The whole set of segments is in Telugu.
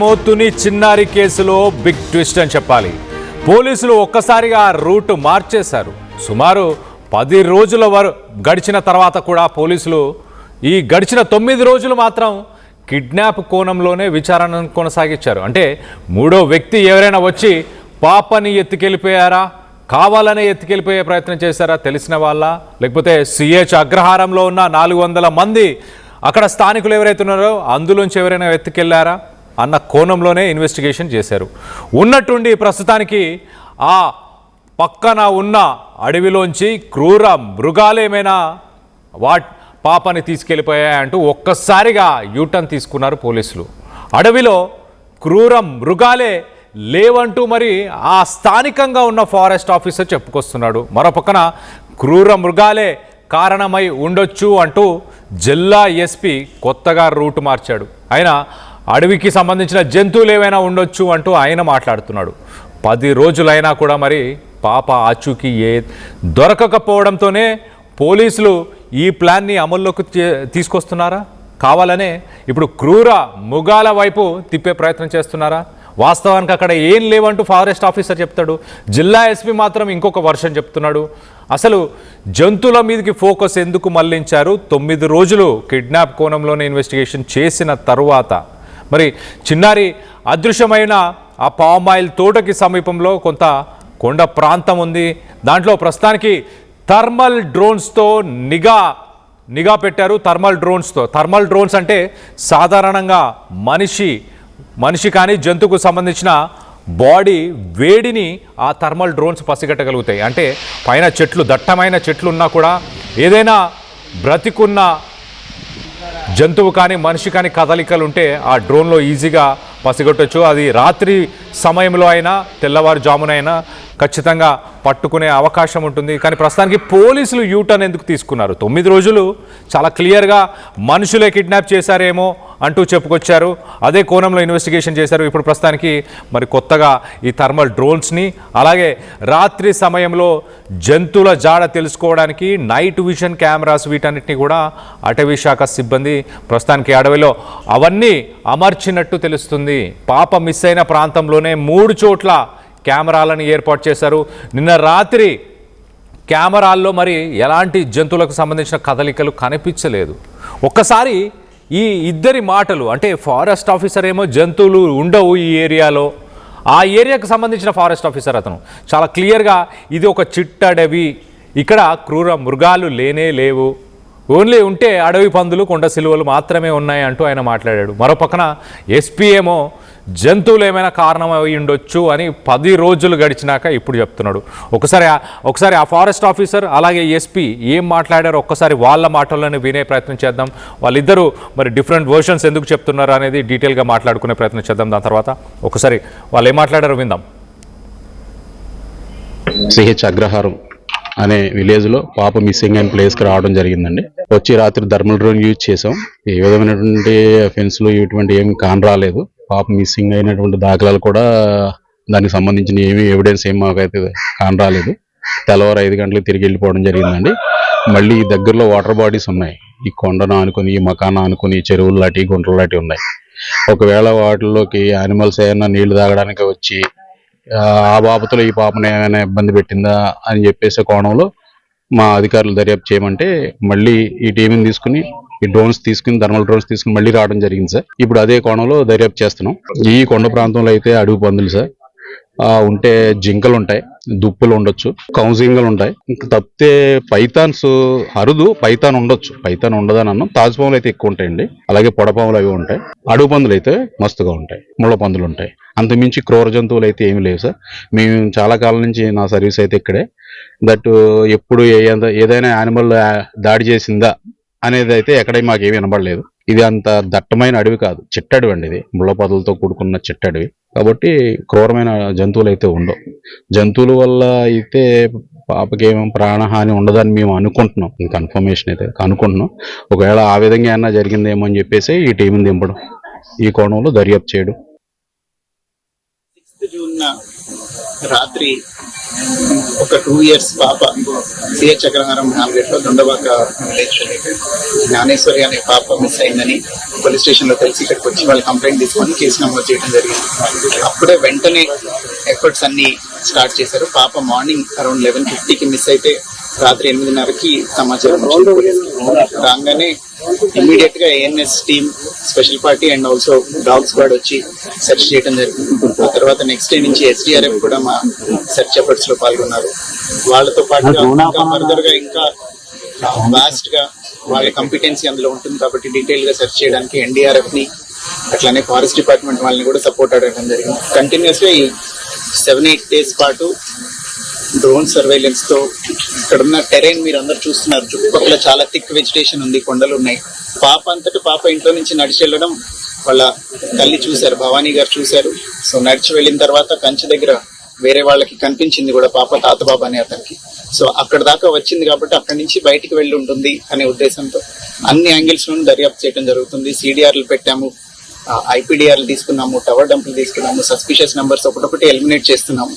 మోతుని చిన్నారి కేసులో బిగ్ ట్విస్ట్ అని చెప్పాలి. పోలీసులు ఒక్కసారిగా రూట్ మార్చేశారు. సుమారు 10 రోజుల గడిచిన తర్వాత కూడా పోలీసులు ఈ గడిచిన 9 రోజులు మాత్రం కిడ్నాప్ కోణంలోనే విచారణను కొనసాగించారు. అంటే మూడో వ్యక్తి ఎవరైనా వచ్చి పాపని ఎత్తుకెళ్ళిపోయారా, కావాలనే ఎత్తుకెళ్ళిపోయే ప్రయత్నం చేశారా తెలిసిన వాళ్ళ, లేకపోతే సిహెచ్ అగ్రహారంలో ఉన్న 400 మంది అక్కడ స్థానికులు ఎవరైతే ఉన్నారో అందులోంచి ఎవరైనా ఎత్తుకెళ్లారా అన్న కోణంలోనే ఇన్వెస్టిగేషన్ చేశారు. ఉన్నట్టుండి ప్రస్తుతానికి ఆ పక్కన ఉన్న అడవిలోంచి క్రూర మృగాలేమైనా పాపని తీసుకెళ్ళిపోయాయంటూ ఒక్కసారిగా యూటర్న్ తీసుకున్నారు పోలీసులు. అడవిలో క్రూర మృగాలే లేవంటూ మరి ఆ స్థానికంగా ఉన్న ఫారెస్ట్ ఆఫీసర్ చెప్పుకొస్తున్నాడు. మరో పక్కన క్రూర మృగాలే కారణమై ఉండొచ్చు అంటూ జిల్లా ఎస్పీ కొత్తగా రూట్ మార్చాడు. ఆయన అడవికి సంబంధించిన జంతువులు ఏవైనా ఉండొచ్చు అంటూ ఆయన మాట్లాడుతున్నాడు. 10 రోజులైనా కూడా మరి పాప ఆచూకీ దొరకకపోవడంతోనే పోలీసులు ఈ ప్లాన్ని అమల్లోకి తీసుకొస్తున్నారా, కావాలనే ఇప్పుడు క్రూర మృగాల వైపు తిప్పే ప్రయత్నం చేస్తున్నారా? వాస్తవానికి అక్కడ ఏం లేవంటూ ఫారెస్ట్ ఆఫీసర్ చెప్తాడు, జిల్లా ఎస్పీ మాత్రం ఇంకొక వర్షన్ చెప్తున్నాడు. అసలు జంతువుల మీదకి ఫోకస్ ఎందుకు మళ్లించారు? 9 రోజులు కిడ్నాప్ కోణంలోనే ఇన్వెస్టిగేషన్ చేసిన తరువాత మరి చిన్నారి అదృశ్యమైన ఆ పామాయిల్ తోటకి సమీపంలో కొంత కొండ ప్రాంతం ఉంది. దాంట్లో ప్రస్తుతానికి థర్మల్ డ్రోన్స్తో నిఘా పెట్టారు. థర్మల్ డ్రోన్స్ అంటే సాధారణంగా మనిషి కానీ జంతువుకు సంబంధించిన బాడీ వేడిని ఆ థర్మల్ డ్రోన్స్ పసిగట్టగలుగుతాయి. అంటే పైన దట్టమైన చెట్లు ఉన్నా కూడా ఏదైనా బ్రతికున్న జంతువు కానీ మనిషి కానీ కదలికలు ఉంటే ఆ డ్రోన్లో ఈజీగా పసిగట్టవచ్చు. అది రాత్రి సమయంలో అయినా తెల్లవారుజామునైనా ఖచ్చితంగా పట్టుకునే అవకాశం ఉంటుంది. కానీ ప్రస్తుతానికి పోలీసులు యూటర్న్ ఎందుకు తీసుకున్నారు? 9 రోజులు చాలా క్లియర్గా మనుషులే కిడ్నాప్ చేశారేమో అంటూ చెప్పుకొచ్చారు. అదే కోణంలో ఇన్వెస్టిగేషన్ చేశారు. ఇప్పుడు ప్రస్తుతానికి మరి కొత్తగా ఈ థర్మల్ డ్రోన్స్ని, అలాగే రాత్రి సమయంలో జంతువుల జాడ తెలుసుకోవడానికి నైట్ విజన్ కెమెరాస్, వీటన్నిటిని కూడా అటవీ శాఖ సిబ్బంది ప్రస్తుతానికి అడవిలో అవన్నీ అమర్చినట్టు తెలుస్తుంది. పాప మిస్ అయిన ప్రాంతంలోనే 3 చోట్ల కెమెరాలను ఏర్పాటు చేశారు. నిన్న రాత్రి కెమెరాల్లో మరి ఎలాంటి జంతువులకు సంబంధించిన కదలికలు కనిపించలేదు. ఒక్కసారి ఈ ఇద్దరి మాటలు, అంటే ఫారెస్ట్ ఆఫీసర్ ఏమో జంతువులు ఉండవు ఈ ఏరియాలో, ఆ ఏరియాకు సంబంధించిన ఫారెస్ట్ ఆఫీసర్ అతను చాలా క్లియర్గా ఇది ఒక చిట్టడవి, ఇక్కడ క్రూర మృగాలు లేవు, ఓన్లీ ఉంటే అడవి పందులు, కొండ సిలువలు మాత్రమే ఉన్నాయి అంటూ ఆయన మాట్లాడాడు. మరో పక్కన ఎస్పీ ఏమో జంతువులు ఏమైనా కారణం అయి ఉండొచ్చు అని 10 రోజులు గడిచినాక ఇప్పుడు చెప్తున్నాడు. ఒకసారి ఆ ఫారెస్ట్ ఆఫీసర్ అలాగే ఎస్పీ ఏం మాట్లాడారో ఒక్కసారి వాళ్ళ మాటల్లోనే వినే ప్రయత్నం చేద్దాం. వాళ్ళిద్దరూ మరి డిఫరెంట్ వర్షన్స్ ఎందుకు చెప్తున్నారు అనేది డీటెయిల్గా మాట్లాడుకునే ప్రయత్నం చేద్దాం. దాని తర్వాత ఒకసారి వాళ్ళు ఏం మాట్లాడారో విందాం. సిహెచ్ అగ్రహారం అనే విలేజ్లో పాప మిస్సింగ్ అయిన ప్లేస్కి రావడం జరిగిందండి. వచ్చి రాత్రి థర్మల్ డ్రోన్ యూజ్ చేసాం. ఏ విధమైనటువంటి అఫెన్స్లు ఇటువంటి ఏమి కానరాలేదు. పాప మిస్సింగ్ అయినటువంటి దాఖలాలు కూడా దానికి సంబంధించిన ఎవిడెన్స్ ఏం మాకైతే కానరాలేదు. తెల్లవారు 5 గంటలకు తిరిగి వెళ్ళిపోవడం జరిగిందండి. మళ్ళీ దగ్గరలో వాటర్ బాడీస్ ఉన్నాయి. ఈ కొండను ఆనుకొని, ఈ మకాన ఆనుకొని చెరువులు లాంటి, గుంటలు లాంటి ఉన్నాయి. ఒకవేళ వాటిల్లోకి యానిమల్స్ ఏమైనా నీళ్లు తాగడానికి వచ్చి ఆ బాబతులో ఈ పాపను ఏమైనా ఇబ్బంది పెట్టిందా అని చెప్పేసే కోణంలో మా అధికారులు దర్యాప్తు చేయమంటే మళ్ళీ ఈ టీంని తీసుకుని, ఈ డ్రోన్స్ తీసుకుని, థర్మల్ డ్రోన్స్ తీసుకుని మళ్ళీ రావడం జరిగింది సార్. ఇప్పుడు అదే కోణంలో దర్యాప్తు చేస్తున్నాం. ఈ కొండ ప్రాంతంలో అయితే అడవి పందులు సార్ ఉంటే, జింకలు ఉంటాయి, దుప్పులు ఉండొచ్చు, కౌజింగలు ఉంటాయి. ఇంకా తప్పితే పైథాన్స్ అరుదు, పైథాన్ ఉండొచ్చు, పైథాన్ ఉండదని అన్నాం. తాజుపాములు అయితే ఎక్కువ ఉంటాయండి, అలాగే పొడపాములు అవి ఉంటాయి. అడవి పందులు అయితే మస్తుగా ఉంటాయి, ముళ్ళ పందులు ఉంటాయి. అంతమించి క్రూర జంతువులు అయితే ఏమి లేవు సార్. మేము చాలా కాలం నుంచి నా సర్వీస్ అయితే ఇక్కడే. దట్ ఎప్పుడు ఏదైనా యానిమల్ దాడి చేసిందా అనేది అయితే ఎక్కడ మాకేమీ వినబడలేదు. ఇది అంత దట్టమైన అడవి కాదు, చిట్టడవి అండి. ఇది ముళ్ళ పొదలతో కూడుకున్న చిట్టడవి కాబట్టి క్రూరమైన జంతువులు అయితే ఉండవు. జంతువుల వల్ల అయితే పాపకి ఏమో ప్రాణహాని ఉండదని మేము అనుకుంటున్నాం. కన్ఫర్మేషన్ అయితే అనుకుంటున్నాం. ఒకవేళ ఆ విధంగా ఏమన్నా జరిగిందేమో అని చెప్పేసి ఈ టీంని దింపడం, ఈ కోణంలో దర్యాప్తు చేయడం. 6 జూన్ రాత్రి ఒక 2 years పాప సిహెచ్ చక్రహారం హ్యామ్లెట్లో దొండబాక విలేజ్ జ్ఞానేశ్వరి అనే పాప మిస్ అయిందని పోలీస్ స్టేషన్ లో తెలిసి ఇక్కడికి వచ్చి వాళ్ళు కంప్లైంట్ తీసుకొని కేసు నమోదు చేయడం జరిగింది. అప్పుడే వెంటనే ఎఫర్ట్స్ అన్ని స్టార్ట్ చేశారు. పాప మార్నింగ్ అరౌండ్ 11:50కి మిస్ అయితే రాత్రి 8:30కి సమాచారం వచ్చింది పోలీస్కి. రాగానే ఇమ్మీడియట్ గా ANS team, special party and also dog squad వచ్చి సెర్చ్ చేయడం జరిగింది. ఆ తర్వాత నెక్స్ట్ డే నుంచి SDRF కూడా మా సెర్చ్ ఎఫర్ట్స్ లో పాల్గొన్నారు. వాళ్ళతో పాటుగా ఇంకా ఫర్దర్ గా ఇంకా వాస్ట్ గా వాళ్ళ కంపిటెన్సీ అందులో ఉంటుంది కాబట్టి డీటెయిల్ గా సెర్చ్ చేయడానికి NDRF ని అట్లానే ఫారెస్ట్ డిపార్ట్మెంట్ వాళ్ళని కూడా సపోర్ట్ అడగడం జరిగింది. కంటిన్యూస్ గా ఈ 7-8 days పాటు డ్రోన్ సర్వైలెన్స్ తో ఇక్కడ ఉన్న టెరైన్ మీరు అందరు చూస్తున్నారు. చుట్టుపక్కల చాలా థిక్ వెజిటేషన్ ఉంది, కొండలు ఉన్నాయి. పాప అంతటా పాప ఇంట్లో నుంచి నడిచి వెళ్ళడం వాళ్ళ తల్లి చూశారు, భవానీ గారు చూశారు. సో నడిచి వెళ్ళిన తర్వాత కంచె దగ్గర వేరే వాళ్ళకి కనిపించింది కూడా పాప, తాతబాబు అనే అతనికి. సో అక్కడ దాకా వచ్చింది కాబట్టి అక్కడి నుంచి బయటికి వెళ్ళి ఉంటుంది అనే ఉద్దేశంతో అన్ని యాంగిల్స్ లోనూ దర్యాప్తు చేయడం జరుగుతుంది. CDRలు పెట్టాము, IPDRలు తీసుకున్నాము, టవర్ డంపులు తీసుకున్నాము, సస్పిషియస్ నెంబర్స్ ఒకటొకటి ఎలిమినేట్ చేస్తున్నాము.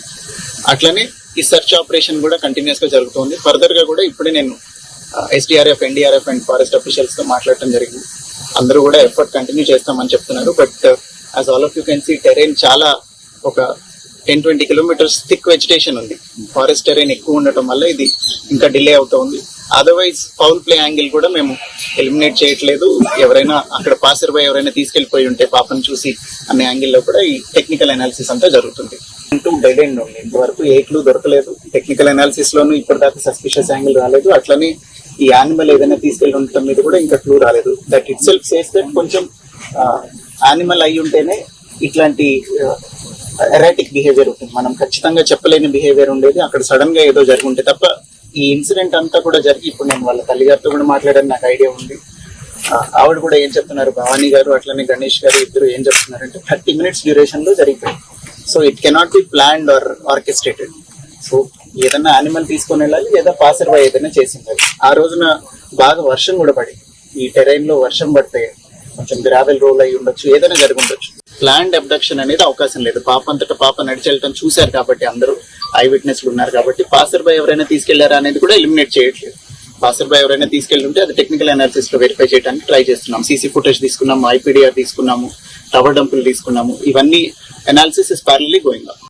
అట్లనే ఈ సెర్చ్ ఆపరేషన్ కూడా కంటిన్యూస్ గా జరుగుతుంది. ఫర్దర్ గా కూడా ఇప్పుడే నేను SDRF, NDRF and forest officials తో మాట్లాడటం జరిగింది. అందరూ కూడా ఎఫర్ట్ కంటిన్యూ చేస్తామని చెప్తున్నారు. But as all of you can see terrain చాలా ఒక 10-20 kilometers థిక్ వెజిటేషన్ ఉంది. ఫారెస్ట్ టెరైన్ ఎక్కువ ఉండటం వల్ల ఇది ఇంకా డిలే అవుతుంది. అదర్వైజ్ ఫౌల్ ప్లే యాంగిల్ కూడా మేము ఎలిమినేట్ చేయట్లేదు. ఎవరైనా అక్కడ పాసర్ బై ఎవరైనా తీసుకెళ్లిపోయి ఉంటే పాపను చూసి అనే యాంగిల్లో కూడా ఈ టెక్నికల్ అనాలిసిస్ అంతా జరుగుతుంది. డెడ్ ఎండ్ ఉంది, ఇంతవరకు ఏ క్లూ దొరకలేదు. టెక్నికల్ అనాలిసిస్ లోనూ ఇప్పటిదాకా సస్పిషియస్ యాంగిల్ రాలేదు. అట్లనే ఈ యానిమల్ ఏదైనా తీసుకెళ్లి ఉండటం మీద కూడా ఇంకా క్లూ రాలేదు. That it self says that కొంచెం యానిమల్ అయి ఉంటేనే ఇట్లాంటి ఎరాటిక్ బిహేవియర్ ఉంటుంది. మనం ఖచ్చితంగా చెప్పలేని బిహేవియర్ ఉండేది, అక్కడ సడన్ గా ఏదో జరుగుంటే తప్ప. ఈ ఇన్సిడెంట్ అంతా కూడా జరిగి ఇప్పుడు నేను వాళ్ళ తల్లిగారితో కూడా మాట్లాడని నాకు ఐడియా ఉంది. ఆవిడ కూడా ఏం చెప్తున్నారు, భవానీ గారు అట్లనే గణేష్ గారు ఇద్దరు ఏం చెప్తున్నారంటే 30 minutes డ్యూరేషన్ లో జరిగిపోయింది. So it cannot be planned or orchestrated. So ఏదైనా యానిమల్ తీసుకొని వెళ్ళాలి లేదా పాసర్ బై ఏదైనా చేసింది. ఆ రోజున బాగా వర్షం కూడా పడింది. ఈ టెరైన్ లో వర్షం పడితే కొంచెం గ్రావెల్ రోల్ అయి ఉండొచ్చు, ఏదైనా జరిగి ఉండొచ్చు. ప్లాన్డ్ అబ్డక్షన్ అనేది అవకాశం లేదు. పాప అంతటా పాప నడిచి వెళ్ళటం చూశారు కాబట్టి అందరూ ఐ విట్నెస్లు ఉన్నారు కాబట్టి పాసర్ బై ఎవరైనా తీసుకెళ్లారా అనేది కూడా ఎలిమినేట్ చేయట్లేదు. పాసర్ బై ఎవరైనా తీసుకెళ్ళి ఉంటే అది టెక్నికల్ అనాలిసిస్ లో వెరిఫై చేయడానికి ట్రై చేస్తున్నాం. CC ఫుటేజ్ తీసుకున్నాము, IPDR తీసుకున్నాము, టవర్ డంపులు తీసుకున్నాము. ఇవన్నీ analysis is ప్యారలీ going on.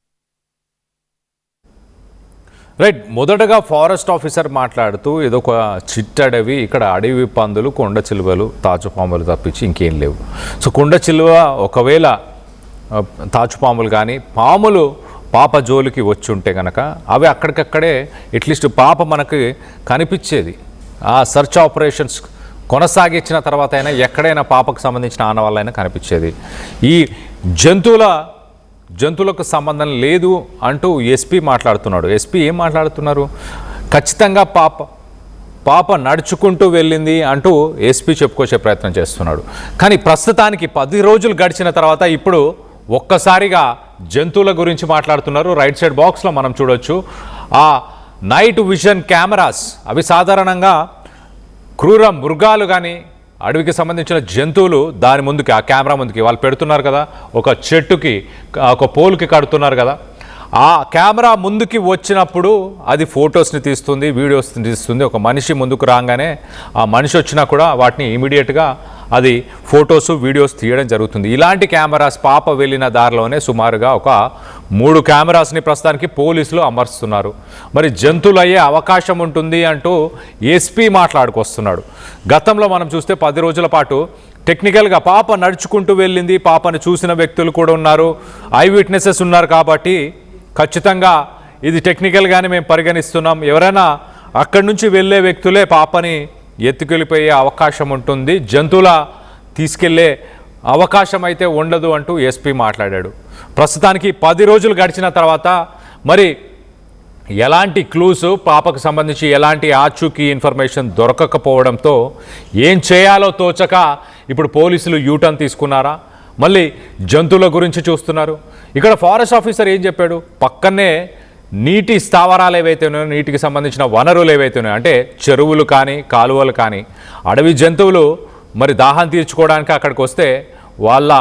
Right. మొదటగా ఫారెస్ట్ ఆఫీసర్ మాట్లాడుతూ ఏదో ఒక చిట్టడవి, ఇక్కడ అడవి పందులు, కొండ చిలువలు, తాచుపాములు తప్పించి ఇంకేం లేవు. సో కొండ చిలువ ఒకవేళ తాచుపాములు కానీ పాములు పాప జోలికి వచ్చి ఉంటే కనుక అవి అక్కడికక్కడే అట్లీస్ట్ పాప మనకి కనిపించేది. ఆ సర్చ్ ఆపరేషన్స్ కొనసాగించిన తర్వాత అయినా ఎక్కడైనా పాపకు సంబంధించిన ఆనవాళ్ళైనా కనిపించేది. ఈ జంతువులకు సంబంధం లేదు అంటూ SP మాట్లాడుతున్నాడు. SP ఏం మాట్లాడుతున్నారు? ఖచ్చితంగా పాప నడుచుకుంటూ వెళ్ళింది అంటూ SP చెప్పుకొచ్చే ప్రయత్నం చేస్తున్నాడు. కానీ ప్రస్తుతానికి 10 రోజులు గడిచిన తర్వాత ఇప్పుడు ఒక్కసారిగా జంతువుల గురించి మాట్లాడుతున్నారు. రైట్ సైడ్ బాక్స్లో మనం చూడొచ్చు ఆ నైట్ విజన్ కెమెరాస్. అవి సాధారణంగా క్రూర మృగాలు కానీ అడవికి సంబంధించిన జంతువులు దాని ముందుకి, ఆ కెమెరా ముందుకి వాళ్ళు పెడుతున్నారు కదా, ఒక చెట్టుకి ఒక పోల్కి కడుతున్నారు కదా, ఆ కెమెరా ముందుకి వచ్చినప్పుడు అది ఫొటోస్ని తీస్తుంది, వీడియోస్ని తీస్తుంది. ఒక మనిషి ముందుకు రాగానే ఆ మనిషి వచ్చినా కూడా వాటిని ఇమీడియట్గా అది ఫొటోస్, వీడియోస్ తీయడం జరుగుతుంది. ఇలాంటి కెమెరాస్ పాప వెళ్ళిన దారిలోనే సుమారుగా ఒక 3 కెమెరాస్ని ప్రస్తుతానికి పోలీసులు అమర్స్తున్నారు. మరి జంతువులు అయ్యే అవకాశం ఉంటుంది అంటూ SP మాట్లాడుకొస్తున్నాడు. గతంలో మనం చూస్తే 10 రోజుల పాటు టెక్నికల్గా పాప నడుచుకుంటూ వెళ్ళింది, పాపను చూసిన వ్యక్తులు కూడా ఉన్నారు, ఐ విట్నెసెస్ ఉన్నారు కాబట్టి ఖచ్చితంగా ఇది టెక్నికల్గానే మేము పరిగణిస్తున్నాం. ఎవరైనా అక్కడి నుంచి వెళ్ళే వ్యక్తులే పాపని ఎత్తుకెళ్ళిపోయే అవకాశం ఉంటుంది, జంతువుల తీసుకెళ్లే అవకాశం అయితే ఉండదు అంటూ SP మాట్లాడాడు. ప్రస్తుతానికి 10 రోజులు గడిచిన తర్వాత మరి ఎలాంటి క్లూస్, పాపకు సంబంధించి ఎలాంటి ఆచూకీ ఇన్ఫర్మేషన్ దొరకకపోవడంతో ఏం చేయాలో తోచక ఇప్పుడు పోలీసులు యూటర్న్ తీసుకున్నారా, మళ్ళీ జంతువుల గురించి చూస్తున్నారు. ఇక్కడ ఫారెస్ట్ ఆఫీసర్ ఏం చెప్పాడు? పక్కనే నీటి స్థావరాలు ఏవైతే ఉన్నాయో, నీటికి సంబంధించిన వనరులు ఏవైతే ఉన్నాయో, అంటే చెరువులు కానీ కాలువలు కానీ, అడవి జంతువులు మరి దాహం తీర్చుకోవడానికి అక్కడికి వస్తే వాళ్ళ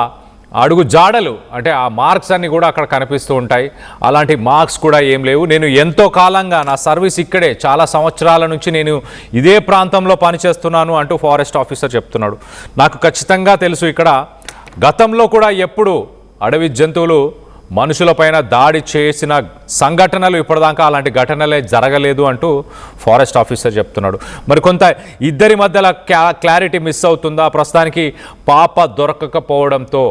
అడుగు జాడలు అంటే ఆ మార్క్స్ అన్నీ కూడా అక్కడ కనిపిస్తూ ఉంటాయి. అలాంటి మార్క్స్ కూడా ఏం లేవు. నేను ఎంతో కాలంగా నా సర్వీస్ ఇక్కడే చాలా సంవత్సరాల నుంచి నేను ఇదే ప్రాంతంలో పనిచేస్తున్నాను అంటూ ఫారెస్ట్ ఆఫీసర్ చెప్తున్నాడు. నాకు ఖచ్చితంగా తెలుసు ఇక్కడ గతంలో కూడా ఎప్పుడు అడవి జంతువులు మనుషులపైన దాడి చేసిన సంఘటనలు ఇప్పటిదాకా అలాంటి ఘటనలే జరగలేదు అంటూ ఫారెస్ట్ ఆఫీసర్ చెప్తున్నాడు. మరి కొంత ఇద్దరి మధ్యలో క్లారిటీ మిస్ అవుతుందా? ప్రస్తుతానికి పాప దొరకకపోవడంతో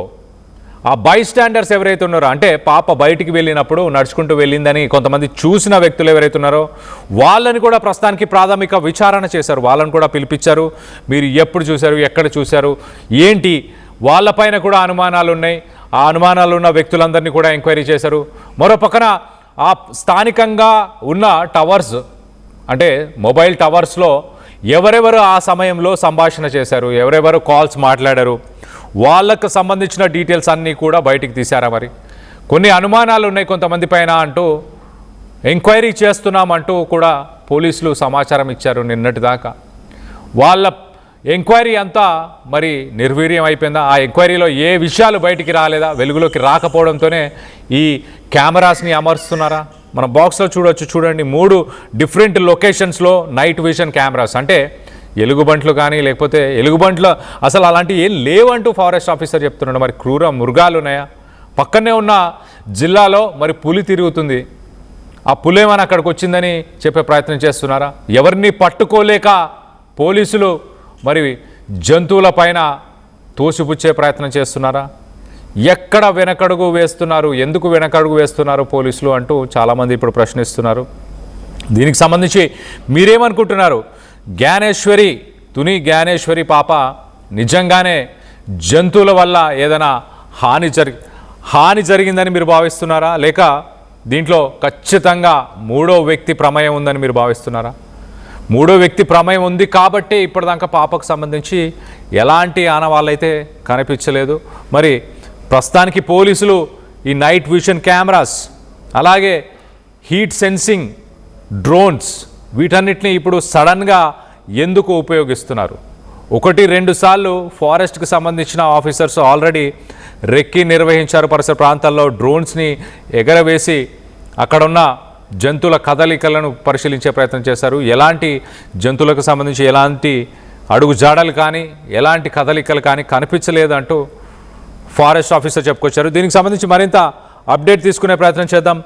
ఆ బై స్టాండర్స్ ఎవరైతే ఉన్నారో, అంటే పాప బయటికి వెళ్ళినప్పుడు నడుచుకుంటూ వెళ్ళిందని కొంతమంది చూసిన వ్యక్తులు ఎవరైతే ఉన్నారో వాళ్ళని కూడా ప్రస్తుతానికి ప్రాథమిక విచారణ చేశారు. వాళ్ళని కూడా పిలిపించారు. మీరు ఎప్పుడు చూశారు, ఎక్కడ చూశారు, ఏంటి, వాళ్ళపైన కూడా అనుమానాలు ఉన్నాయి. ఆ అనుమానాలు ఉన్న వ్యక్తులందరినీ కూడా ఎంక్వైరీ చేశారు. మరో పక్కన ఆ స్థానికంగా ఉన్న టవర్స్ అంటే మొబైల్ టవర్స్లో ఎవరెవరు ఆ సమయంలో సంభాషణ చేశారు, ఎవరెవరు కాల్స్ మాట్లాడారు, వాళ్ళకు సంబంధించిన డీటెయిల్స్ అన్నీ కూడా బయటికి తీశారా? మరి కొన్ని అనుమానాలు ఉన్నాయి కొంతమంది పైన అంటూ ఎంక్వైరీ చేస్తున్నామంటూ కూడా పోలీసులు సమాచారం ఇచ్చారు నిన్నటి దాకా. వాళ్ళ ఎంక్వైరీ అంతా మరి నిర్వీర్యం అయిపోయిందా? ఆ ఎంక్వైరీలో ఏ విషయాలు బయటికి రాలేదా? వెలుగులోకి రాకపోవడంతోనే ఈ కెమెరాస్ని అమర్స్తున్నారా? మన బాక్స్లో చూడండి 3 డిఫరెంట్ లొకేషన్స్లో నైట్ విజన్ కెమెరాస్. అంటే ఎలుగుబంట్లు కానీ లేకపోతే ఎలుగుబంట్లు అసలు అలాంటివి ఏం లేవంటూ ఫారెస్ట్ ఆఫీసర్ చెప్తున్నాడు. మరి క్రూర మృగాలు ఉన్నాయా? పక్కనే ఉన్న జిల్లాలో మరి పులి తిరుగుతుంది. ఆ పులి ఏమైనా అక్కడికి వచ్చిందని చెప్పే ప్రయత్నం చేస్తున్నారా? ఎవరిని పట్టుకోలేక పోలీసులు మరి జంతువుల పైన తోసిపుచ్చే ప్రయత్నం చేస్తున్నారా? ఎక్కడ వెనకడుగు వేస్తున్నారు, ఎందుకు వెనకడుగు వేస్తున్నారు పోలీసులు అంటూ చాలామంది ఇప్పుడు ప్రశ్నిస్తున్నారు. దీనికి సంబంధించి మీరేమనుకుంటున్నారు? తుని జ్ఞానేశ్వరి పాప నిజంగానే జంతువుల వల్ల ఏదైనా హాని జరిగిందని మీరు భావిస్తున్నారా? లేక దీంట్లో ఖచ్చితంగా 3వ వ్యక్తి ప్రమేయం ఉందని మీరు భావిస్తున్నారా? 3వ వ్యక్తి ప్రమేయం ఉంది కాబట్టి ఇప్పటిదాకా పాపకు సంబంధించి ఎలాంటి ఆనవాళ్ళైతే కనిపించలేదు. మరి ప్రస్తుతానికి పోలీసులు ఈ నైట్ విజన్ కెమెరాస్ అలాగే హీట్ సెన్సింగ్ డ్రోన్స్ వీటన్నిటిని ఇప్పుడు సడన్గా ఎందుకు ఉపయోగిస్తున్నారు? 1-2 సార్లు ఫారెస్ట్కి సంబంధించిన ఆఫీసర్స్ ఆల్రెడీ రెక్కి నిర్వహించారు. పరిసర ప్రాంతాల్లో డ్రోన్స్ని ఎగరవేసి అక్కడున్న జంతువుల కదలికలను పరిశీలించే ప్రయత్నం చేశారు. ఎలాంటి జంతువులకు సంబంధించి ఎలాంటి అడుగు జాడలు కానీ ఎలాంటి కదలికలు కానీ కనిపించలేదంటూ ఫారెస్ట్ ఆఫీసర్ చెప్పుకొచ్చారు. దీనికి సంబంధించి మరింత అప్డేట్ తీసుకునే ప్రయత్నం చేద్దాం.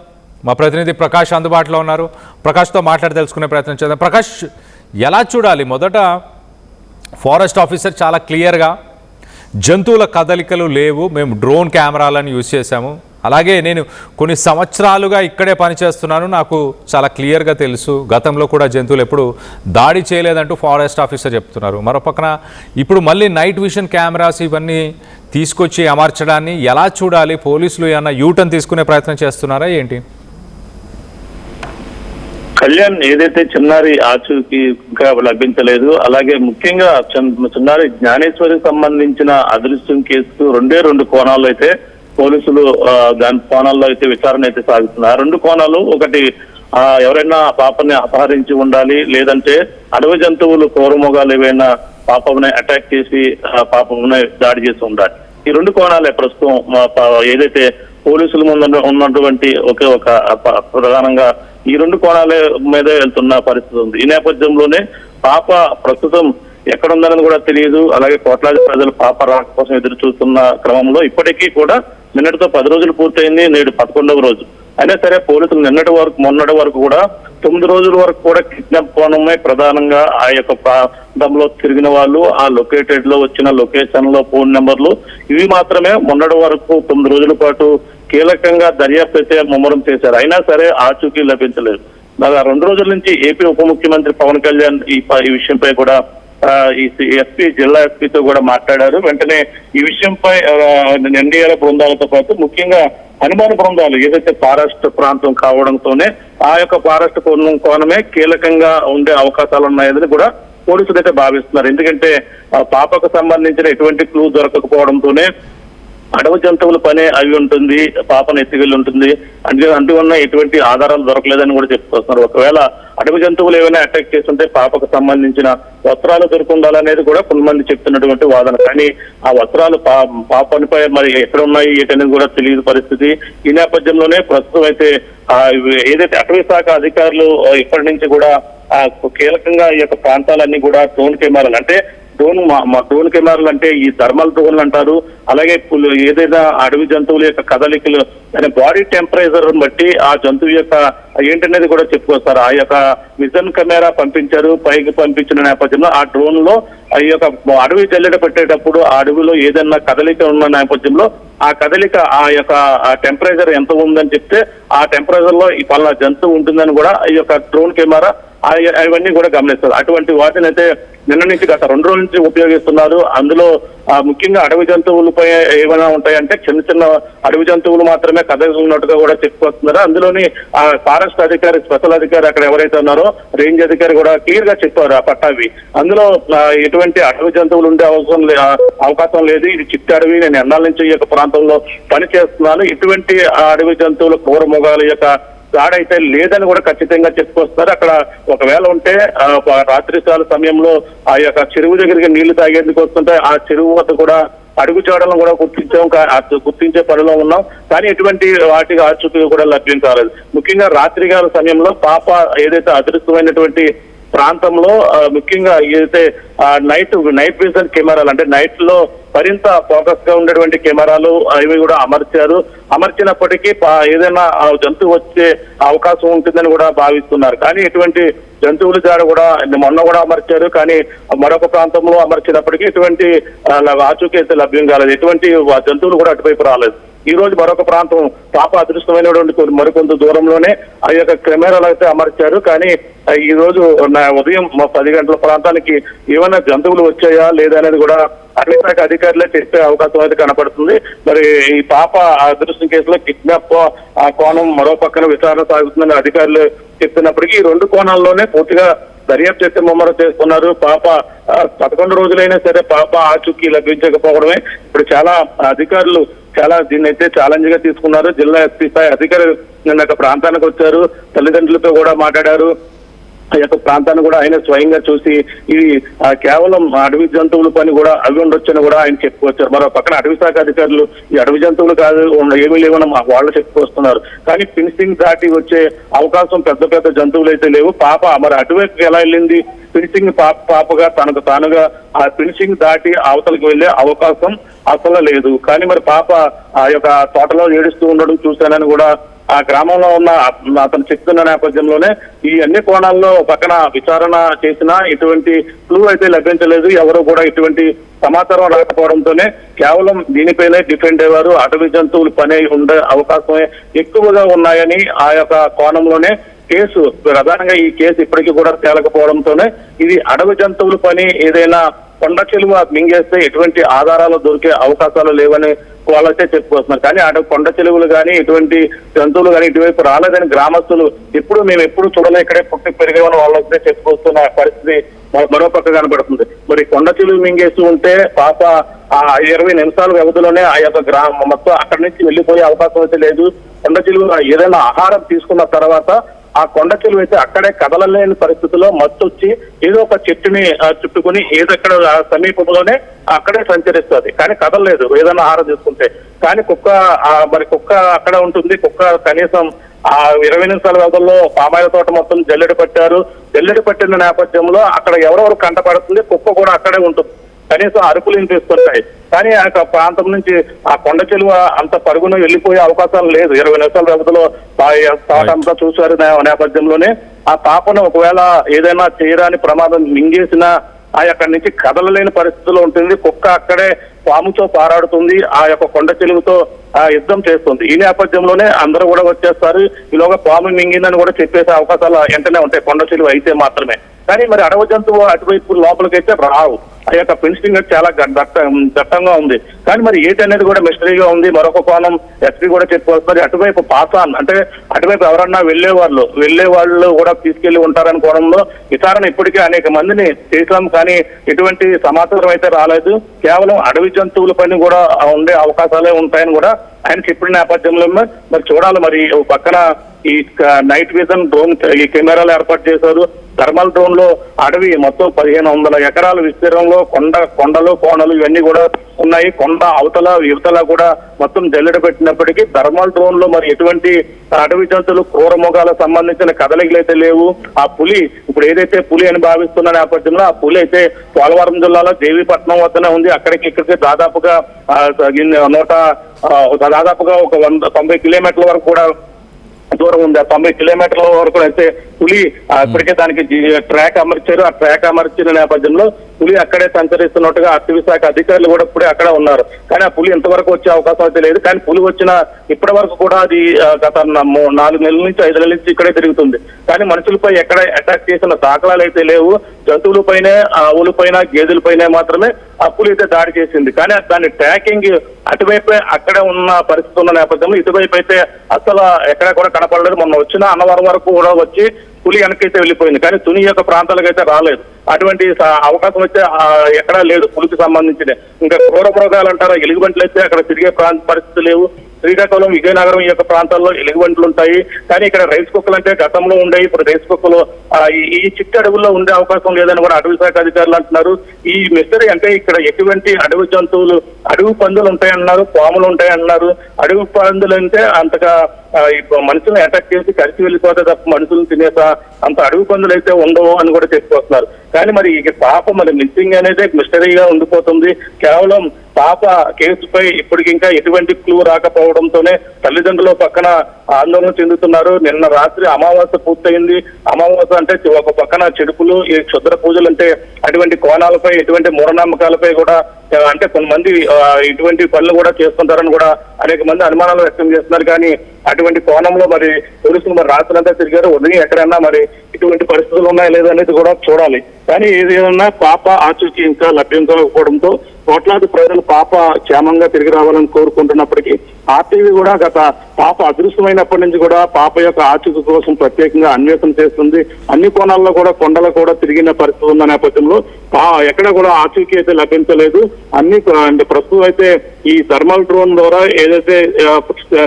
మా ప్రతినిధి ప్రకాష్ అందుబాటులో ఉన్నారు. ప్రకాష్తో మాట్లాడి తెలుసుకునే ప్రయత్నం చేద్దాం. ప్రకాష్, ఎలా చూడాలి? మొదట ఫారెస్ట్ ఆఫీసర్ చాలా క్లియర్గా జంతువుల కదలికలు లేవు, మేము డ్రోన్ కెమెరాలను యూజ్ చేశాము, అలాగే నేను కొన్ని సంవత్సరాలుగా ఇక్కడే పనిచేస్తున్నాను, నాకు చాలా క్లియర్గా తెలుసు, గతంలో కూడా జంతువులు ఎప్పుడు దాడి చేయలేదంటూ ఫారెస్ట్ ఆఫీసర్ చెప్తున్నారు. మరోపక్కన ఇప్పుడు మళ్ళీ నైట్ విజన్ కెమెరాస్ ఇవన్నీ తీసుకొచ్చి అమర్చడాన్ని ఎలా చూడాలి? పోలీసులు ఏమన్నా యూటర్న్ తీసుకునే ప్రయత్నం చేస్తున్నారా ఏంటి? కళ్యాణ్, ఏదైతే చిన్నారి ఆచూకీ ఇంకా లభించలేదు, అలాగే ముఖ్యంగా చిన్నారి జ్ఞానేశ్వరికి సంబంధించిన అదృశ్యం కేసుకు 2 కోణాల్లో అయితే పోలీసులు దాని కోణాల్లో అయితే విచారణ అయితే సాగుతున్నారు. 2 కోణాలు, ఒకటి ఎవరైనా పాపని అపహరించి ఉండాలి, లేదంటే అడవి జంతువులు క్రూరమృగాలు ఏవైనా పాపని అటాక్ చేసి పాపని దాడి చేసి ఉండాలి. ఈ 2 కోణాలే ప్రస్తుతం ఏదైతే పోలీసుల ముందు ఉన్నటువంటి ఒకే ఒక ప్రధానంగా ఈ 2 కోణాల మీదే వెళ్తున్న పరిస్థితి ఉంది. ఈ నేపథ్యంలోనే పాప ప్రస్తుతం ఎక్కడ ఉందనేది కూడా తెలియదు. అలాగే కోట్లాది ప్రజలు పాప రాక కోసం ఎదురు చూస్తున్న క్రమంలో ఇప్పటికీ కూడా నిన్నటితో 10 రోజులు పూర్తయింది, నేడు 11వ రోజు. అయినా సరే పోలీసులు మొన్నటి వరకు కూడా 9 రోజుల వరకు కూడా కిడ్నాప్ కోణమే ప్రధానంగా ఆ యొక్క ప్రాంతంలో తిరిగిన వాళ్ళు, ఆ లొకేటెడ్ లో వచ్చిన లొకేషన్ లో ఫోన్ నెంబర్లు ఇవి మాత్రమే మొన్నటి వరకు 9 రోజుల పాటు కీలకంగా దర్యాప్తు అయితే ముమ్మరం చేశారు. అయినా సరే ఆచూకీ లభించలేదు. 2 రోజుల నుంచి ఏపీ ఉప ముఖ్యమంత్రి పవన్ కళ్యాణ్ ఈ విషయంపై కూడా ఈ ఎస్పీ జిల్లా ఎస్పీతో కూడా మాట్లాడారు. వెంటనే ఈ విషయంపై ఎన్డీఆర్ బృందాలతో పాటు ముఖ్యంగా హనుమాన్ బృందాలు ఏదైతే ఫారెస్ట్ ప్రాంతం కావడంతోనే ఆ యొక్క ఫారెస్ట్ కోణమే కీలకంగా ఉండే అవకాశాలు ఉన్నాయని కూడా పోలీసులు అయితే భావిస్తున్నారు. ఎందుకంటే పాపకు సంబంధించిన ఎటువంటి క్లూ దొరకకపోవడంతోనే అడవి జంతువుల పనే అవి ఉంటుంది, పాపను ఎత్తుకెళ్ళి ఉంటుంది అందువల్ల ఎటువంటి ఆధారాలు దొరకలేదని కూడా చెప్పుకొస్తున్నారు. ఒకవేళ అడవి జంతువులు ఏమైనా అటాక్ చేస్తుంటే పాపకు సంబంధించిన వస్త్రాలు దొరుకుండాలనేది కూడా కొంతమంది చెప్తున్నటువంటి వాదన. కానీ ఆ వస్త్రాలు పాపనిపై మరి ఎక్కడ ఉన్నాయి ఏంటనేది కూడా తెలియని పరిస్థితి. ఈ నేపథ్యంలోనే ప్రస్తుతం అయితే ఏదైతే అటవీ శాఖ అధికారులు ఇప్పటి నుంచి కూడా కీలకంగా ఈ యొక్క ప్రాంతాలన్నీ కూడా డ్రోన్ కెమెరాలు అంటే డ్రోన్ కెమెరాలు అంటే ఈ థర్మల్ డ్రోన్లు అంటారు. అలాగే ఏదైనా అడవి జంతువుల యొక్క కదలికలు అనే బాడీ టెంపరేచర్ బట్టి ఆ జంతువు యొక్క ఏంటనేది కూడా చెప్పుకొస్తారు. ఆ యొక్క విజన్ కెమెరా పంపించారు, పైకి పంపించిన నేపథ్యంలో ఆ డ్రోన్ లో ఈ యొక్క అడవి జల్లెడ పెట్టేటప్పుడు ఆ అడవిలో ఏదైనా కదలిక ఉన్న నేపథ్యంలో ఆ కదలిక ఆ యొక్క టెంపరేచర్ ఎంత ఉందని చెప్తే ఆ టెంపరేచర్ లో ఈ పలానా జంతువు ఉంటుందని కూడా ఈ యొక్క డ్రోన్ కెమెరా అవన్నీ కూడా గమనిస్తారు. అటువంటి వాటిని అయితే నిన్న నుంచి గత 2 రోజుల నుంచి ఉపయోగిస్తున్నారు. అందులో ముఖ్యంగా అడవి జంతువులపై ఏమైనా ఉంటాయంటే చిన్న చిన్న అడవి జంతువులు మాత్రమే కదలుతున్నట్టుగా కూడా చెప్పుకొస్తున్నారు. అందులోని ఆ ఫారెస్ట్ అధికారి, స్పెషల్ అధికారి అక్కడ ఎవరైతే ఉన్నారో రేంజ్ అధికారి కూడా క్లియర్ గా చెప్పారు ఆ పట్టావి. అందులో ఎటువంటి అడవి జంతువులు ఉండే అవకాశం లేదు. ఇది చిట్టి అడవి, నేను ఎన్నాళ్ళ నుంచి ఈ యొక్క ప్రాంతంలో పని చేస్తున్నాను, ఇటువంటి అడవి జంతువుల క్రూర మృగాల యొక్క దాడి అయితే లేదని కూడా ఖచ్చితంగా చెప్పుకొస్తున్నారు. అక్కడ ఒకవేళ ఉంటే రాత్రికాల సమయంలో ఆ యొక్క చెరువు దగ్గరికి నీళ్లు తాగేందుకు వస్తుంటే ఆ చెరువు వద్ద కూడా అడుగు చాడలను కూడా గుర్తించే పనిలో ఉన్నాం. కానీ ఎటువంటి వాటికి ఆచూకీ కూడా లభ్యం కాలేదు. ముఖ్యంగా రాత్రికాల సమయంలో పాప ఏదైతే అదృష్టమైనటువంటి ప్రాంతంలో ముఖ్యంగా ఏదైతే నైట్ విజన్ కెమెరాలు అంటే నైట్ లో మరింత ఫోకస్ గా ఉండేటువంటి కెమెరాలు అవి కూడా అమర్చినప్పటికీ ఏదైనా జంతువు వచ్చే అవకాశం ఉంటుందని కూడా భావిస్తున్నారు. కానీ ఎటువంటి జంతువుల జాడ కూడా మొన్న కూడా అమర్చారు, కానీ మరొక ప్రాంతంలో అమర్చినప్పటికీ ఎటువంటి ఆచూకీ అయితే లభ్యం కాలేదు. ఎటువంటి జంతువులు కూడా అటువైపు రాలేదు. ఈ రోజు మరొక ప్రాంతం పాప అదృష్టమైనటువంటి మరికొంత దూరంలోనే ఆ యొక్క కెమెరాలు అయితే అమర్చారు. కానీ ఈ రోజు ఉదయం 10 గంటల ప్రాంతానికి ఏమైనా జంతువులు వచ్చాయా లేదా అనేది కూడా అటవీ శాఖ అధికారులే చెప్పే అవకాశం అయితే కనపడుతుంది. మరి ఈ పాప అదృష్టం కేసులో కిడ్నాప్ ఆ కోణం మరో పక్కన విచారణ సాగుతుందని అధికారులు చెప్తున్నప్పటికీ ఈ 2 కోణాల్లోనే పూర్తిగా దర్యాప్తు చేస్తే ముమ్మరం చేస్తున్నారు. పాప 11 రోజులైనా సరే పాప ఆచూకీ లభించకపోవడమే ఇప్పుడు చాలా అధికారులు దీన్ని అయితే ఛాలెంజ్ గా తీసుకున్నారు. జిల్లా ఎస్పీ స్థాయి అధికారులు నిన్న ప్రాంతానికి వచ్చారు, తల్లిదండ్రులతో కూడా మాట్లాడారు. ఆ యొక్క ప్రాంతాన్ని కూడా ఆయన స్వయంగా చూసి ఇది కేవలం అడవి జంతువుల పని కూడా అవి ఉండొచ్చని కూడా ఆయన చెప్పుకొచ్చారు. మరో పక్కన అటవీ శాఖ అధికారులు ఈ అడవి జంతువులు కాదు ఏమీ లేవని వాళ్ళు చెప్పుకొస్తున్నారు. కానీ ఫినిషింగ్ దాటి వచ్చే అవకాశం పెద్ద జంతువులు అయితే లేవు. పాప మరి అటువైపు ఎలా వెళ్ళింది, ఫినిషింగ్ పాపగా తనకు తానుగా ఆ ఫినిషింగ్ దాటి అవతలకు వెళ్లే అవకాశం అసలు లేదు. కానీ మరి పాప ఆ యొక్క తోటలో ఏడుస్తూ ఉండడం చూశానని కూడా ఆ గ్రామంలో ఉన్న అతను చెప్తున్న నేపథ్యంలోనే ఈ అన్ని కోణాల్లో పక్కన విచారణ చేసినా ఎటువంటి క్లూ అయితే లభించలేదు. ఎవరు కూడా ఎటువంటి సమాచారం రాకపోవడంతోనే కేవలం దీనిపైనే డిఫెండ్ అయ్యారు. అటవీ జంతువులు పని ఉండే అవకాశమే ఎక్కువగా ఉన్నాయని ఆ యొక్క కోణంలోనే కేసు ప్రధానంగా ఈ కేసు ఇప్పటికీ కూడా తేలకపోవడంతోనే ఇది అడవి జంతువుల పని ఏదైనా కొండ చెలువ మింగేస్తే ఎటువంటి ఆధారాలు దొరికే అవకాశాలు లేవని వాళ్ళైతే చెప్పుకొస్తున్నారు. కానీ కొండ చెలువులు కానీ ఎటువంటి జంతువులు కానీ ఇటువైపు రాలేదని గ్రామస్తులు మేము ఎప్పుడు చూడలే, ఇక్కడే పుట్టి పెరిగేవని వాళ్ళైతే చెప్పుకొస్తున్న పరిస్థితి మరో పక్క కనబడుతుంది. మరి కొండ చెలువు మింగేస్తూ ఉంటే పాప ఆ 20 నిమిషాల వ్యవధిలోనే ఆ యొక్క గ్రామం మొత్తం అక్కడి నుంచి వెళ్ళిపోయే అవకాశం అయితే లేదు. కొండ చెలువు ఏదైనా ఆహారం తీసుకున్న తర్వాత ఆ కొండ చెలువు అయితే అక్కడే కదలలేని పరిస్థితుల్లో మత్తొచ్చి ఏదో ఒక చెట్టుని చుట్టుకుని ఏదక్కడ సమీపంలోనే అక్కడే సంచరిస్తుంది, కానీ కదలలేదు ఏదైనా ఆహారం తీసుకుంటే. కానీ కుక్క అక్కడ ఉంటుంది. కుక్క కనీసం ఆ 20 నిమిషాల వ్యవధిలో పామాయిల తోట మొత్తం జల్లెడ పట్టిన నేపథ్యంలో అక్కడ ఎవరెవరు కంటపడుతుంది, కుక్క కూడా అక్కడే ఉంటుంది. కనీసం అరుపులు వినిపిస్తుంటాయి. కానీ ఆ ప్రాంతం నుంచి ఆ కొండ చెలువ అంత పరుగున వెళ్ళిపోయే అవకాశాలు లేదు. 20 నిమిషాల వ్యవధిలో తోట అంతా చూశారు నేపథ్యంలోనే ఆ పాపను ఒకవేళ ఏదైనా చేయరాని ప్రమాదం మింగేసినా అక్కడి నుంచి కదలలేని పరిస్థితిలో ఉంటుంది. కుక్క అక్కడే పాముతో పారాడుతుంది, ఆ యొక్క కొండ చెలువుతో యుద్ధం చేస్తుంది. ఈ నేపథ్యంలోనే అందరూ కూడా వచ్చేస్తారు. ఈలోగా పాము మింగిందని కూడా చెప్పేసే అవకాశాలు వెంటనే ఉంటాయి కొండ చెలువు అయితే మాత్రమే. కానీ మరి అడవి జంతువు అటువైపు లోపలికైతే రావు. ఆ యొక్క ఫెన్సింగ్ చాలా దట్టంగా ఉంది. కానీ మరి ఏంటి అనేది కూడా మిస్టరీగా ఉంది. మరొక కోణం ఎస్పీ కూడా చెప్పుకొస్తున్నారు, అటువైపు పాసాన్ అంటే అటువైపు ఎవరన్నా వెళ్లే వాళ్ళు కూడా తీసుకెళ్లి ఉంటారని కోణంలో విచారణ ఇప్పటికే అనేక మందిని చేసాం, కానీ ఎటువంటి సమాచారం అయితే రాలేదు. కేవలం అడవి జంతువుల పైన కూడా ఉండే అవకాశాలే ఉంటాయని కూడా ఆయన చెప్పిన నేపథ్యంలో మరి చూడాలి. మరి పక్కన ఈ నైట్ విజన్ డ్రోన్ ఈ కెమెరాలు ఏర్పాటు చేశారు. థర్మల్ డ్రోన్ లో అడవి మొత్తం 1500 ఎకరాల విస్తీర్ణంలో కొండలు కోణలు ఇవన్నీ కూడా ఉన్నాయి. కొండ అవతల యువతల కూడా మొత్తం జల్లెడ పెట్టినప్పటికీ థర్మల్ డ్రోన్ లో మరి ఎటువంటి అడవి జంతువులు క్రూర మృగాలకు సంబంధించిన కదలికలు అయితే లేవు. ఆ పులి ఇప్పుడు ఏదైతే పులి అని భావిస్తున్న నేపథ్యంలో ఆ పులి అయితే పోలవరం జిల్లాలో దేవీపట్నం వద్దనే ఉంది. ఇక్కడికి దాదాపుగా ఒక 90 కిలోమీటర్ల వరకు కూడా దూరం ఉంది. ఆ 90 కిలోమీటర్ల వరకు అయితే పులి ఇప్పటికే దానికి ట్రాక్ అమర్చారు. ఆ ట్రాక్ అమర్చిన నేపథ్యంలో పులి అక్కడే సంచరిస్తున్నట్టుగా అటవీ శాఖ అధికారులు కూడా ఇప్పుడే అక్కడ ఉన్నారు. కానీ ఆ పులి ఇంతవరకు వచ్చే అవకాశం అయితే లేదు. కానీ పులి వచ్చిన ఇప్పటి వరకు కూడా అది గత 4 నెలల నుంచి 5 నెలల నుంచి ఇక్కడే తిరుగుతుంది. కానీ మనుషులపై ఎక్కడ అటాక్ చేసిన దాఖలాలు అయితే లేవు. జంతువులపైనే, ఆవులపైన, గేదెలపైనే మాత్రమే ఆ పులి అయితే దాడి చేసింది. కానీ దాని ట్రాకింగ్ అటువైపే అక్కడే ఉన్న పరిస్థితి ఉన్న నేపథ్యంలో ఇటువైపు అయితే అసలు ఎక్కడ కూడా కనపడలేదు. మొన్న వచ్చిన అన్నవరం వరకు కూడా వచ్చి పులి వెనకైతే వెళ్ళిపోయింది, కానీ తుని యొక్క ప్రాంతాలకు అయితే రాలేదు. అటువంటి అవకాశం అయితే ఎక్కడా లేదు పులికి సంబంధించిన. ఇంకా క్రూర మృగాలు అంటారా, ఎలుగుబంట్లు అయితే అక్కడ తిరిగే పరిస్థితి లేవు. శ్రీకాకుళం, విజయనగరం ఈ యొక్క ప్రాంతాల్లో ఎలుగుబంట్లు ఉంటాయి. కానీ ఇక్కడ రైస్ కుక్కలు అంటే గతంలో ఉండేవి, ఇప్పుడు రైస్ కుక్కలు ఈ చిట్టి అడవుల్లో ఉండే అవకాశం లేదని కూడా అటవీ శాఖ అధికారులు అంటున్నారు. ఈ మిస్టరీ అంటే ఇక్కడ ఎటువంటి అడవి జంతువులు, అడవి పందులు ఉంటాయన్నారు, పాములు ఉంటాయన్నారు. అడవి పందులు అంటే అంతగా మనుషులను అటాక్ చేసి కలిసి వెళ్ళిపోతే తప్ప మనుషులను తినేసా అంత అడవి పందులు అయితే ఉండవు అని కూడా చెప్పుకొస్తున్నారు. కానీ మరి పాప మరి మిస్సింగ్ అనేది మిస్టరీగా ఉండిపోతుంది. కేవలం పాప కేసుపై ఇప్పటికింకా ఎటువంటి క్లూ రాకపోవడంతోనే తల్లిదండ్రులు పక్కన ఆందోళన చెందుతున్నారు. నిన్న రాత్రి అమావాస్య పూర్తయింది. అమావాస్య అంటే ఒక పక్కన చెడుపులు, ఈ క్షుద్ర పూజలు అంటే అటువంటి కోణాలపై, ఎటువంటి మూఢనమ్మకాలపై కూడా అంటే కొంతమంది ఇటువంటి పనులు కూడా చేస్తుంటారని కూడా అనేక మంది అనుమానాలు వ్యక్తం చేస్తున్నారు. కానీ అటువంటి కోణంలో మరి పోలీసులు మరి రాత్రంతా తిరిగారు. ఉదయం ఎక్కడైనా మరి ఇటువంటి పరిస్థితులు ఉన్నాయా లేదా అనేది కూడా చూడాలి. కానీ ఏదైనా పాప ఆచూకీ ఇంకా లభ్యం కాకపోవడంతో కోట్లాది ప్రజలు పాప క్షేమంగా తిరిగి రావాలని కోరుకుంటున్నప్పటికీ ఆర్టీవీ కూడా గత పాప అదృశ్యమైనప్పటి నుంచి కూడా పాప యొక్క ఆచూకీ కోసం ప్రత్యేకంగా అన్వేషణ చేస్తుంది. అన్ని కోణాల్లో కూడా కొండలు కూడా తిరిగిన పరిస్థితి ఉన్న నేపథ్యంలో ఎక్కడ కూడా ఆచూకీ అయితే లభించలేదు. అన్ని అంటే ప్రస్తుతం అయితే ఈ థర్మల్ డ్రోన్ ద్వారా ఏదైతే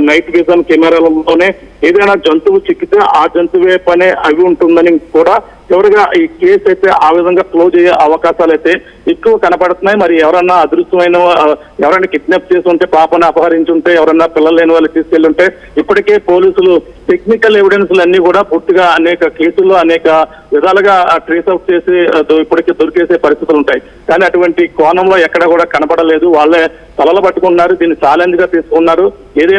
నైట్ విజన్ కెమెరాలలోనే ఏదైనా జంతువు చిక్కితే ఆ జంతువే పనే అవి ఉంటుందని కూడా చివరిగా ఈ కేసు అయితే ఆ విధంగా క్లోజ్ అయ్యే అవకాశాలు అయితే ఎక్కువ కనపడుతున్నాయి. మరి ఎవరన్నా అదృశ్యమైన ఎవరైనా కిడ్నాప్ చేసి ఉంటే, పాపను అపహరించి ఉంటే, ఎవరన్నా పిల్లలు లేని వాళ్ళు తీసుకెళ్లి ఉంటే ఇప్పటికే పోలీసులు టెక్నికల్ ఎవిడెన్స్లు అన్ని కూడా పూర్తిగా అనేక కేసుల్లో అనేక విధాలుగా ట్రేస్ అవుట్ చేసి ఇప్పటికే దొరికేసే పరిస్థితులు ఉంటాయి. కానీ అటువంటి కోణంలో ఎక్కడ కూడా కనపడలేదు. వాళ్ళే తలలు పట్టుకున్నారు, దీన్ని ఛాలెంజ్ గా తీసుకున్నారు. ఏదేమైనా